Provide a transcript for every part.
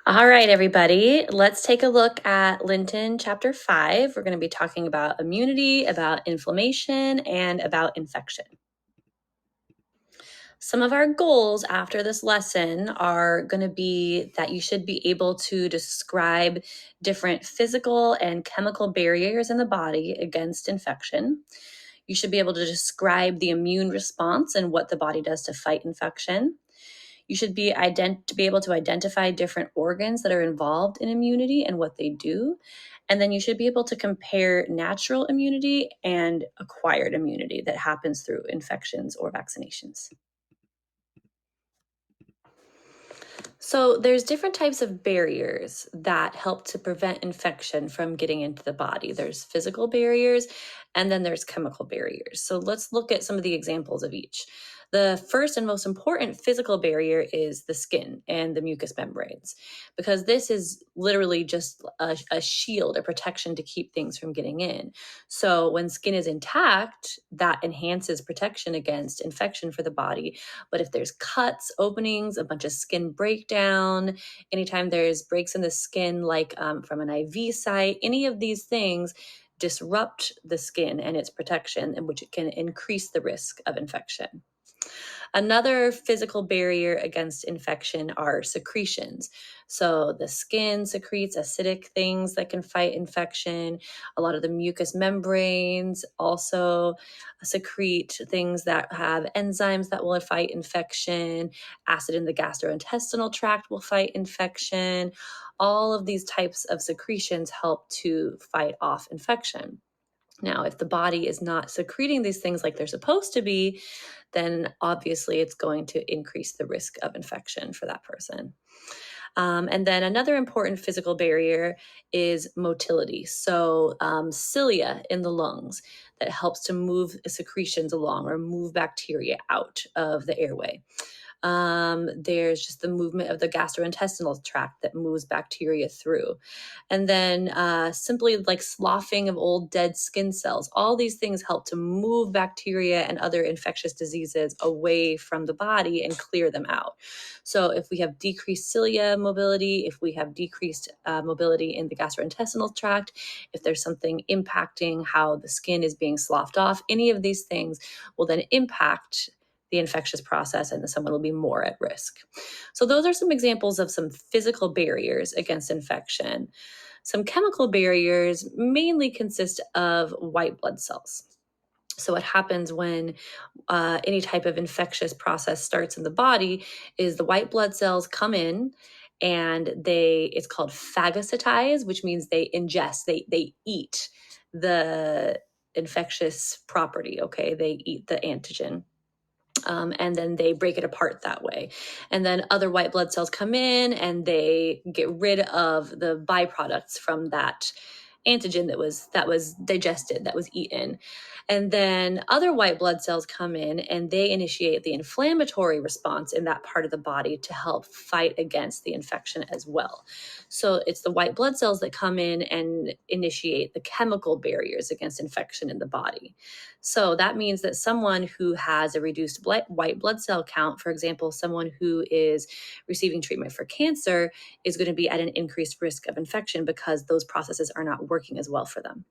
All right, everybody, let's take a look at Linton chapter 5. We're going to be talking about immunity, about inflammation, and about infection. Some of our goals after this lesson are going to be that you should be able to describe different physical and chemical barriers in the body against infection. You should be able to describe the immune response and what the body does to fight infection. You should be able to identify different organs that are involved in immunity and what they do. And then you should be able to compare natural immunity and acquired immunity that happens through infections or vaccinations. So there's different types of barriers that help to prevent infection from getting into the body. There's physical barriers and then there's chemical barriers. So let's look at some of the examples of each. The first and most important physical barrier is the skin and the mucous membranes, because this is literally just a shield, a protection to keep things from getting in. So when skin is intact, that enhances protection against infection for the body. But if there's cuts, openings, a bunch of skin breakdown, anytime there's breaks in the skin, like from an IV site, any of these things disrupt the skin and its protection, in which it can increase the risk of infection. Another physical barrier against infection are secretions. So the skin secretes acidic things that can fight infection. A lot of the mucous membranes also secrete things that have enzymes that will fight infection. Acid in the gastrointestinal tract will fight infection. All of these types of secretions help to fight off infection. Now, if the body is not secreting these things like they're supposed to be, then obviously it's going to increase the risk of infection for that person. And then another important physical barrier is motility. So, cilia in the lungs that helps to move secretions along or move bacteria out of the airway. There's just the movement of the gastrointestinal tract that moves bacteria through. And then simply like sloughing of old dead skin cells. All these things help to move bacteria and other infectious diseases away from the body and clear them out. So if we have decreased cilia mobility, if we have decreased mobility in the gastrointestinal tract, if there's something impacting how the skin is being sloughed off, any of these things will then impact the infectious process, and someone will be more at risk. So those are some examples of some physical barriers against infection. Some chemical barriers mainly consist of white blood cells. So what happens when any type of infectious process starts in the body is the white blood cells come in and it's called phagocytize, which means they ingest, they eat the infectious property, okay? They eat the antigen. And then they break it apart that way. And then other white blood cells come in and they get rid of the byproducts from that antigen that was digested, that was eaten. And then other white blood cells come in and they initiate the inflammatory response in that part of the body to help fight against the infection as well. So it's the white blood cells that come in and initiate the chemical barriers against infection in the body. So that means that someone who has a reduced white blood cell count, for example, someone who is receiving treatment for cancer, is going to be at an increased risk of infection because those processes are not working as well for them.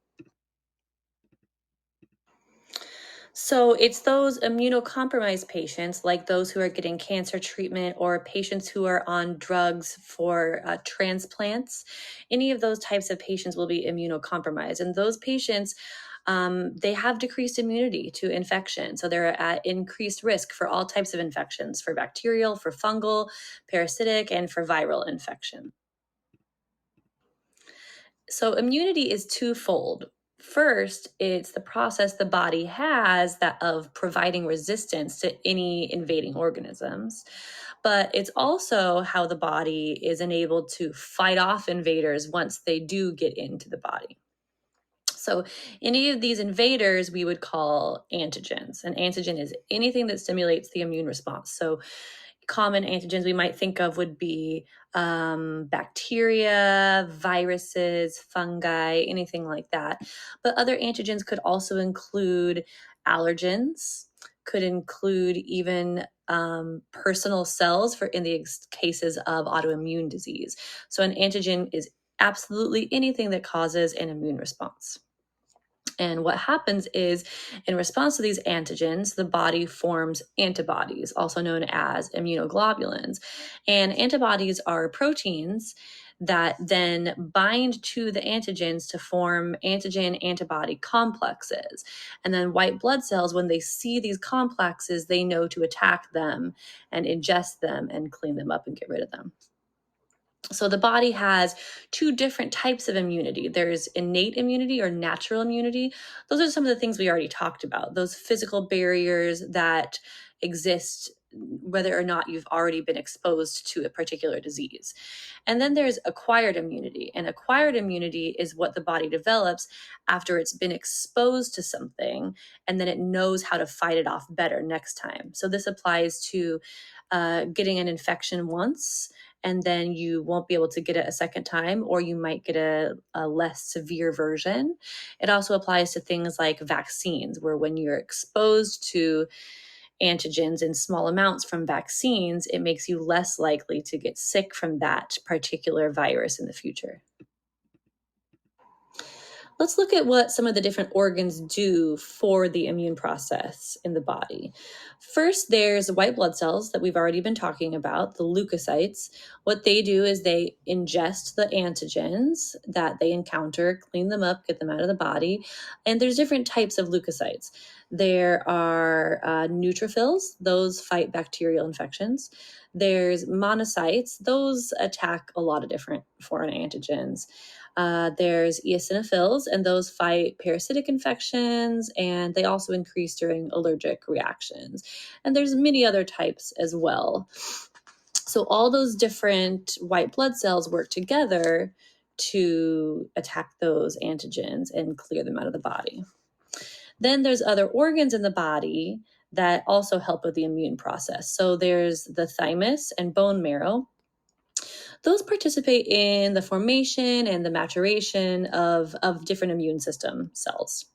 So it's those immunocompromised patients, like those who are getting cancer treatment or patients who are on drugs for transplants. Any of those types of patients will be immunocompromised. And those patients, they have decreased immunity to infection. So they're at increased risk for all types of infections, for bacterial, for fungal, parasitic, and for viral infection. So immunity is twofold. First, it's the process the body has that of providing resistance to any invading organisms, but it's also how the body is enabled to fight off invaders once they do get into the body. So any of these invaders we would call antigens. An antigen is anything that stimulates the immune response. So common antigens we might think of would be bacteria, viruses, fungi, anything like that. But other antigens could also include allergens. could include even personal cells for in the cases of autoimmune disease. So an antigen is absolutely anything that causes an immune response. And what happens is, in response to these antigens, the body forms antibodies, also known as immunoglobulins. And antibodies are proteins that then bind to the antigens to form antigen antibody complexes. And then white blood cells, when they see these complexes, they know to attack them and ingest them and clean them up and get rid of them. So the body has two different types of immunity. There's innate immunity or natural immunity. Those are some of the things we already talked about, those physical barriers that exist whether or not you've already been exposed to a particular disease. And then there's acquired immunity. And acquired immunity is what the body develops after it's been exposed to something, and then it knows how to fight it off better next time. So this applies to getting an infection once, and then you won't be able to get it a second time, or you might get a less severe version. It also applies to things like vaccines, where when you're exposed to antigens in small amounts from vaccines, it makes you less likely to get sick from that particular virus in the future. Let's look at what some of the different organs do for the immune process in the body. First, there's white blood cells that we've already been talking about, the leukocytes. What they do is they ingest the antigens that they encounter, clean them up, get them out of the body. And there's different types of leukocytes. There are neutrophils, those fight bacterial infections. There's monocytes, those attack a lot of different foreign antigens. There's eosinophils, and those fight parasitic infections, and they also increase during allergic reactions. And there's many other types as well. So all those different white blood cells work together to attack those antigens and clear them out of the body. Then there's other organs in the body that also help with the immune process. So there's the thymus and bone marrow. Those participate in the formation and the maturation of different immune system cells.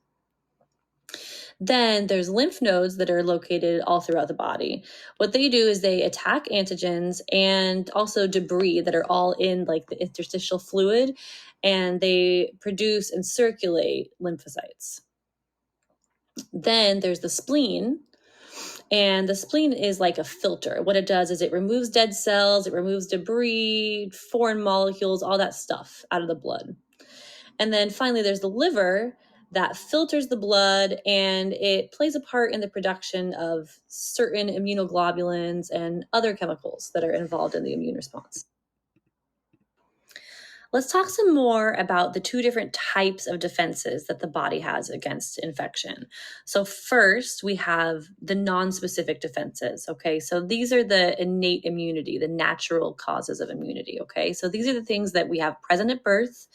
Then there's lymph nodes that are located all throughout the body. What they do is they attack antigens and also debris that are all in like the interstitial fluid, and they produce and circulate lymphocytes. Then there's the spleen, and the spleen is like a filter. What it does is it removes dead cells, it removes debris, foreign molecules, all that stuff out of the blood. And then finally, there's the liver that filters the blood, and it plays a part in the production of certain immunoglobulins and other chemicals that are involved in the immune response. Let's talk some more about the two different types of defenses that the body has against infection. So, first, we have the non-specific defenses. Okay, so these are the innate immunity, the natural causes of immunity. Okay, so these are the things that we have present at birth,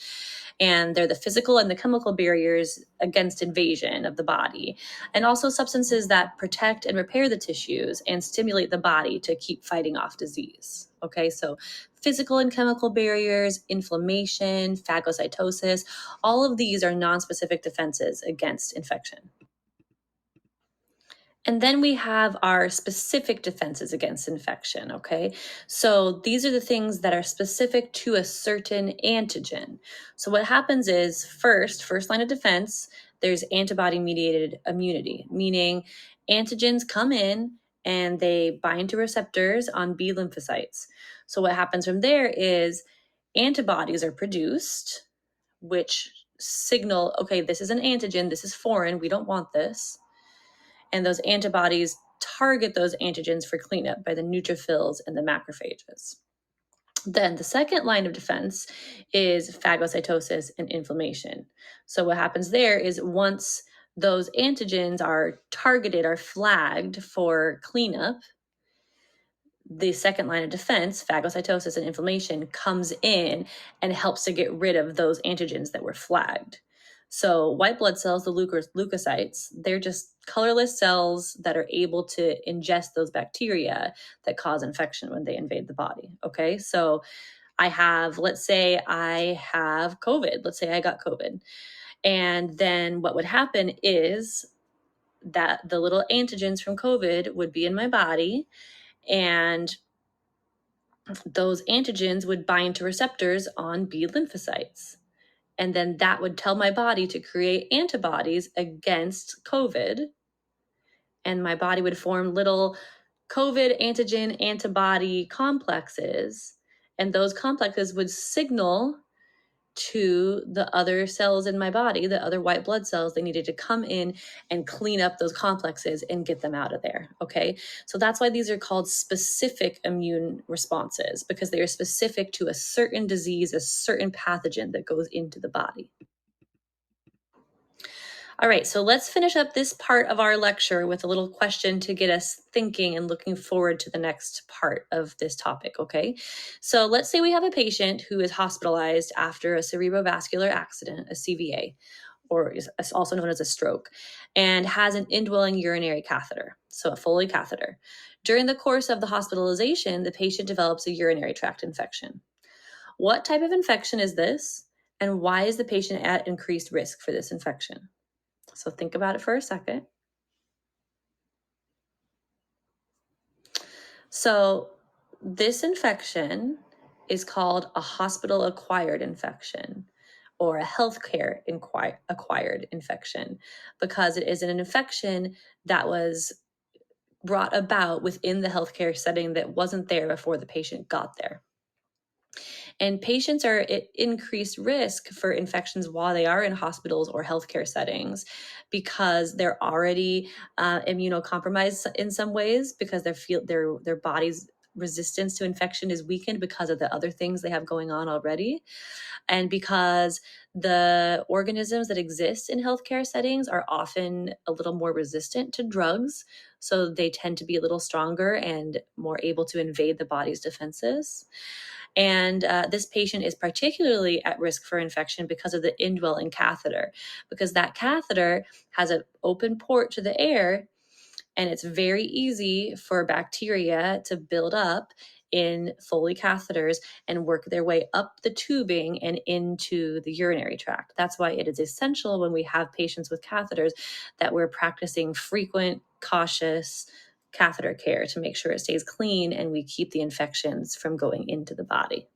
and they're the physical and the chemical barriers against invasion of the body, and also substances that protect and repair the tissues and stimulate the body to keep fighting off disease. Okay, so physical and chemical barriers, inflammation, phagocytosis, all of these are nonspecific defenses against infection. And then we have our specific defenses against infection, okay? So these are the things that are specific to a certain antigen. So what happens is first line of defense, there's antibody mediated immunity, meaning antigens come in and they bind to receptors on B lymphocytes. So what happens from there is antibodies are produced, which signal, okay, this is an antigen, this is foreign, we don't want this, and those antibodies target those antigens for cleanup by the neutrophils and the macrophages. Then the second line of defense is phagocytosis and inflammation. So what happens there is once those antigens are targeted, are flagged for cleanup, the second line of defense, phagocytosis and inflammation, comes in and helps to get rid of those antigens that were flagged. So white blood cells, the leukocytes, they're just colorless cells that are able to ingest those bacteria that cause infection when they invade the body. Okay, so let's say I have COVID. Let's say I got COVID. And then what would happen is that the little antigens from COVID would be in my body, and those antigens would bind to receptors on B lymphocytes. And then that would tell my body to create antibodies against COVID. And my body would form little COVID antigen antibody complexes. And those complexes would signal to the other cells in my body, the other white blood cells, they needed to come in and clean up those complexes and get them out of there. Okay. So that's why these are called specific immune responses, because they are specific to a certain disease, a certain pathogen that goes into the body. All right, so let's finish up this part of our lecture with a little question to get us thinking and looking forward to the next part of this topic, okay? So let's say we have a patient who is hospitalized after a cerebrovascular accident, a CVA, or is also known as a stroke, and has an indwelling urinary catheter, so a Foley catheter. During the course of the hospitalization, the patient develops a urinary tract infection. What type of infection is this, and why is the patient at increased risk for this infection? So think about it for a second. So this infection is called a hospital acquired infection or a healthcare acquired infection, because it is an infection that was brought about within the healthcare setting that wasn't there before the patient got there. And patients are at increased risk for infections while they are in hospitals or healthcare settings, because they're already immunocompromised in some ways, because their body's resistance to infection is weakened because of the other things they have going on already, and because the organisms that exist in healthcare settings are often a little more resistant to drugs, so they tend to be a little stronger and more able to invade the body's defenses. And this patient is particularly at risk for infection because of the indwelling catheter, because that catheter has an open port to the air, and it's very easy for bacteria to build up in Foley catheters and work their way up the tubing and into the urinary tract. That's why it is essential when we have patients with catheters that we're practicing frequent, cautious catheter care to make sure it stays clean and we keep the infections from going into the body.